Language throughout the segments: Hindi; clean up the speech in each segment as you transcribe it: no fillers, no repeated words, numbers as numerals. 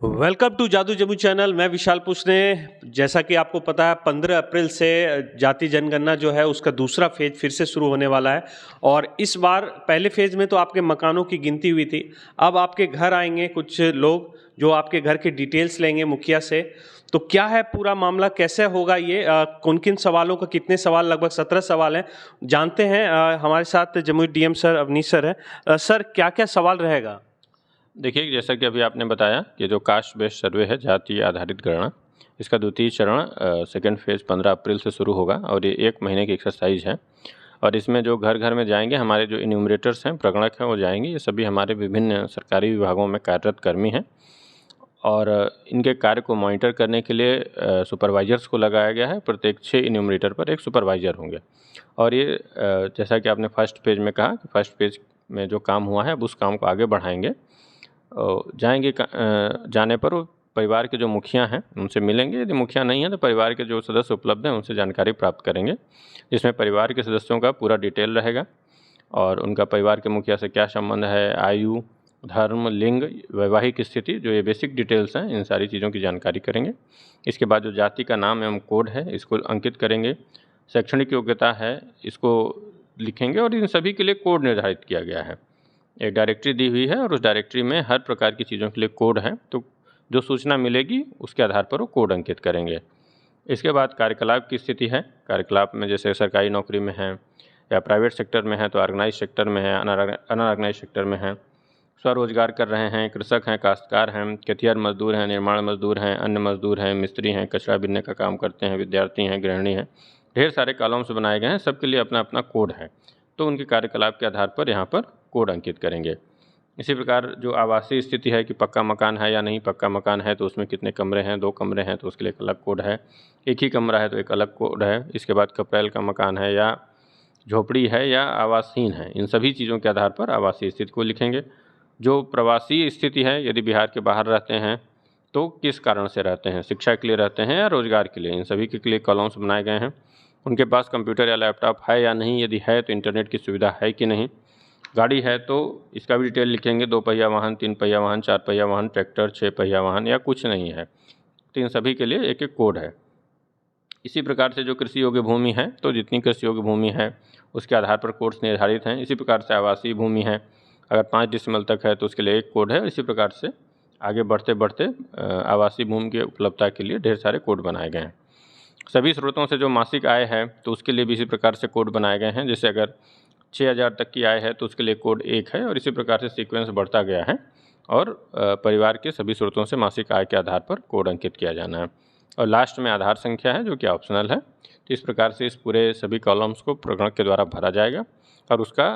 वेलकम टू जादू जम्मू चैनल। मैं विशाल पूछने। जैसा कि आपको पता है 15 अप्रैल से जाति जनगणना जो है उसका दूसरा फेज फिर से शुरू होने वाला है। और इस बार पहले फेज में तो आपके मकानों की गिनती हुई थी। अब आपके घर आएंगे कुछ लोग जो आपके घर के डिटेल्स लेंगे मुखिया से। तो क्या है पूरा मामला, कैसे होगा ये, किन किन सवालों का, कितने सवाल, लगभग 17 सवाल हैं, जानते हैं। हमारे साथ Jamui DM sir Avnish sir है। सर क्या क्या सवाल रहेगा? देखिए, जैसा कि अभी आपने बताया कि जो कास्ट बेस्ड सर्वे है, जाति आधारित गणना, इसका द्वितीय चरण सेकेंड फेज़ 15 अप्रैल से शुरू होगा और ये 1 महीने की एक्सरसाइज है। और इसमें जो घर घर में जाएंगे, हमारे जो इन्यूमरेटर्स हैं, प्रगणक हैं, वो जाएंगे। ये सभी हमारे विभिन्न सरकारी विभागों में कार्यरत कर्मी हैं और इनके कार्य को मॉनिटर करने के लिए सुपरवाइजर्स को लगाया गया है। प्रत्येक 6 इन्यूमरेटर पर एक सुपरवाइजर होंगे। और ये जैसा कि आपने फर्स्ट पेज में कहा कि फर्स्ट पेज में जो काम हुआ है, अब उस काम को आगे बढ़ाएंगे। जाएंगे जाने पर वो परिवार के जो मुखिया हैं उनसे मिलेंगे। यदि मुखिया नहीं है तो परिवार के जो सदस्य उपलब्ध हैं उनसे जानकारी प्राप्त करेंगे, जिसमें परिवार के सदस्यों का पूरा डिटेल रहेगा और उनका परिवार के मुखिया से क्या संबंध है, आयु, धर्म, लिंग, वैवाहिक स्थिति, जो ये बेसिक डिटेल्स हैं, इन सारी चीज़ों की जानकारी करेंगे। इसके बाद जो जाति का नाम एवं कोड है इसको अंकित करेंगे। शैक्षणिक योग्यता है इसको लिखेंगे और इन सभी के लिए कोड निर्धारित किया गया है। एक डायरेक्टरी दी हुई है और उस डायरेक्टरी में हर प्रकार की चीज़ों के लिए कोड है, तो जो सूचना मिलेगी उसके आधार पर वो कोड अंकित करेंगे। इसके बाद कार्यकलाप की स्थिति है। कार्यकलाप में जैसे सरकारी नौकरी में है या प्राइवेट सेक्टर में है तो ऑर्गेनाइज सेक्टर में है, अनऑर्गेनाइज सेक्टर में है, स्वरोजगार कर रहे हैं, कृषक हैं, काश्तकार हैं, खेतिहर मजदूर हैं, निर्माण मजदूर हैं, अन्य मजदूर हैं, मिस्त्री हैं, कचरा बीनने का काम करते हैं, विद्यार्थी हैं, गृहिणी हैं। ढेर सारे कॉलम्स बनाए गए हैं, सबके लिए अपना अपना कोड है, तो उनके कार्यकलाप के आधार पर यहाँ पर कोड अंकित करेंगे। इसी प्रकार जो आवासीय स्थिति है कि पक्का मकान है या नहीं, पक्का मकान है तो उसमें कितने कमरे हैं, 2 कमरे हैं तो उसके लिए एक अलग कोड है, एक ही कमरा है तो एक अलग कोड है। इसके बाद कपड़ैल का मकान है या झोपड़ी है या आवासहीन है, इन सभी चीज़ों के आधार पर आवासीय स्थिति को लिखेंगे। जो प्रवासी स्थिति है, यदि बिहार के बाहर रहते हैं तो किस कारण से रहते हैं, शिक्षा के लिए रहते हैं या रोजगार के लिए, इन सभी के लिए कॉलम्स बनाए गए हैं। उनके पास कंप्यूटर या लैपटॉप है या नहीं, यदि है तो इंटरनेट की सुविधा है कि नहीं, गाड़ी है तो इसका भी डिटेल लिखेंगे, 2 पहिया वाहन, 3 पहिया वाहन, 4 पहिया वाहन, ट्रैक्टर, 6 पहिया वाहन या कुछ नहीं है, तो इन सभी के लिए एक एक कोड है। इसी प्रकार से जो कृषि योग्य भूमि है तो जितनी कृषि योग्य भूमि है उसके आधार पर कोड्स निर्धारित हैं। इसी प्रकार से आवासीय भूमि है, अगर 5 डिसिमल तक है तो उसके लिए एक कोड है। इसी प्रकार से आगे बढ़ते बढ़ते आवासीय भूमि की उपलब्धता के लिए ढेर सारे कोड बनाए गए हैं। सभी स्रोतों से जो मासिक आय है तो उसके लिए भी इसी प्रकार से कोड बनाए गए हैं। जैसे अगर 6,000 तक की आय है तो उसके लिए कोड 1 है और इसी प्रकार से सीक्वेंस बढ़ता गया है और परिवार के सभी स्रोतों से मासिक आय के आधार पर कोड अंकित किया जाना है। और लास्ट में आधार संख्या है जो कि ऑप्शनल है। तो इस प्रकार से इस पूरे सभी कॉलम्स को प्रगणक के द्वारा भरा जाएगा और उसका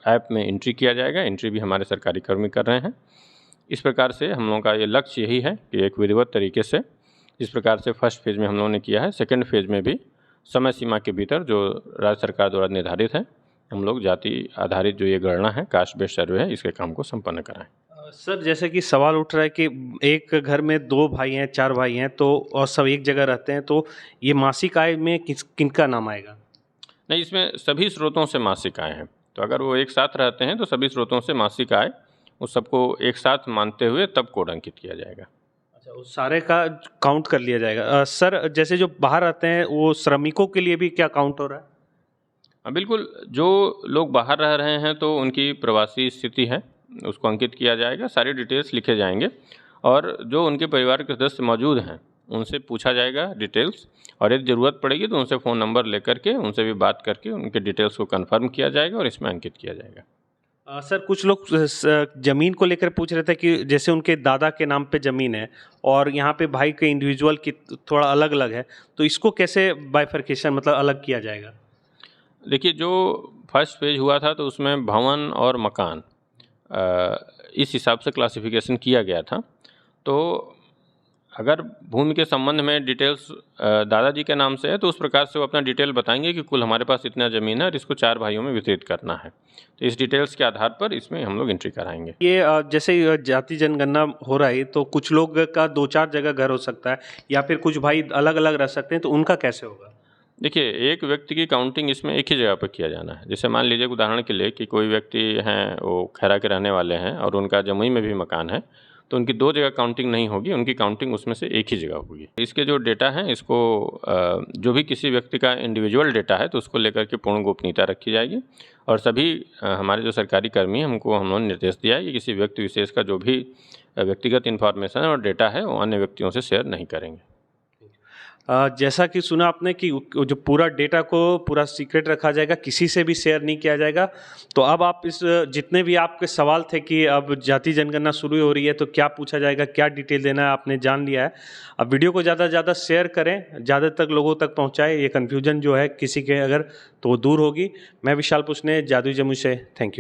ऐप में एंट्री किया जाएगा। एंट्री भी हमारे सरकारी कर्मी कर रहे हैं। इस प्रकार से हम लोगों का ये लक्ष्य यही है कि एक विधिवत तरीके से, जिस प्रकार से फर्स्ट फेज़ में हम लोगों ने किया है, सेकेंड फेज़ में भी समय सीमा के भीतर जो राज्य सरकार द्वारा निर्धारित है, हम लोग जाति आधारित जो ये गणना है, कास्ट बेस्ड सर्वे है, इसके काम को संपन्न कराएं। सर जैसे कि सवाल उठ रहा है कि एक घर में 2 भाई हैं, 4 भाई हैं, तो और सब एक जगह रहते हैं, तो ये मासिक आय में किनका नाम आएगा? नहीं, इसमें सभी स्रोतों से मासिक आय है, तो अगर वो एक साथ रहते हैं तो सभी स्रोतों से मासिक आय उस सबको एक साथ मानते हुए तब कोड अंकित किया जाएगा। अच्छा, उस सारे का काउंट कर लिया जाएगा। सर जैसे जो बाहर रहते हैं वो श्रमिकों के लिए भी क्या काउंट हो रहा है? हाँ बिल्कुल, जो लोग बाहर रह रहे हैं तो उनकी प्रवासी स्थिति है उसको अंकित किया जाएगा, सारी डिटेल्स लिखे जाएंगे और जो उनके परिवार के सदस्य मौजूद हैं उनसे पूछा जाएगा डिटेल्स, और यदि ज़रूरत पड़ेगी तो उनसे फ़ोन नंबर लेकर के उनसे भी बात करके उनके डिटेल्स को कंफर्म किया जाएगा और इसमें अंकित किया जाएगा। सर कुछ लोग ज़मीन को लेकर पूछ रहे थे कि जैसे उनके दादा के नाम पे ज़मीन है और यहाँ पे भाई के इंडिविजुअल की थोड़ा अलग अलग है, तो इसको कैसे बाइफरकेशन, मतलब अलग किया जाएगा? देखिए, जो फर्स्ट पेज हुआ था तो उसमें भवन और मकान इस हिसाब से क्लासिफिकेशन किया गया था। तो अगर भूमि के संबंध में डिटेल्स दादाजी के नाम से है तो उस प्रकार से वो अपना डिटेल बताएंगे कि कुल हमारे पास इतना ज़मीन है और इसको 4 भाइयों में वितरित करना है। तो इस डिटेल्स के आधार पर इसमें हम लोग एंट्री कराएंगे। ये जैसे जाति जनगणना हो रहा है तो कुछ लोग का 2-4 जगह घर हो सकता है या फिर कुछ भाई अलग अलग रह सकते हैं, तो उनका कैसे होगा? देखिए, एक व्यक्ति की काउंटिंग इसमें एक ही जगह पर किया जाना है। जैसे मान लीजिए उदाहरण के लिए कि कोई व्यक्ति हैं वो खैरा के रहने वाले हैं और उनका जमुई में भी मकान है, तो उनकी 2 जगह काउंटिंग नहीं होगी, उनकी काउंटिंग उसमें से एक ही जगह होगी। इसके जो डेटा हैं इसको जो भी किसी व्यक्ति का इंडिविजुअल डेटा है तो उसको लेकर के पूर्ण गोपनीयता रखी जाएगी और सभी हमारे जो सरकारी कर्मी हैं हमने निर्देश दिया है कि किसी व्यक्ति विशेष का जो भी व्यक्तिगत इन्फॉर्मेशन और डेटा है वो अन्य व्यक्तियों से शेयर नहीं करेंगे। जैसा कि सुना आपने कि जो पूरा डेटा को पूरा सीक्रेट रखा जाएगा, किसी से भी शेयर नहीं किया जाएगा। तो अब आप इस जितने भी आपके सवाल थे कि अब जाति जनगणना शुरू हो रही है तो क्या पूछा जाएगा, क्या डिटेल देना है, आपने जान लिया है। अब वीडियो को ज़्यादा से ज़्यादा शेयर करें, ज़्यादा तक लोगों तक पहुँचाएं, ये कन्फ्यूजन जो है किसी के अगर तो वो दूर होगी। मैं विशाल पुष्ने, जादुई जमुई से, थैंक यू।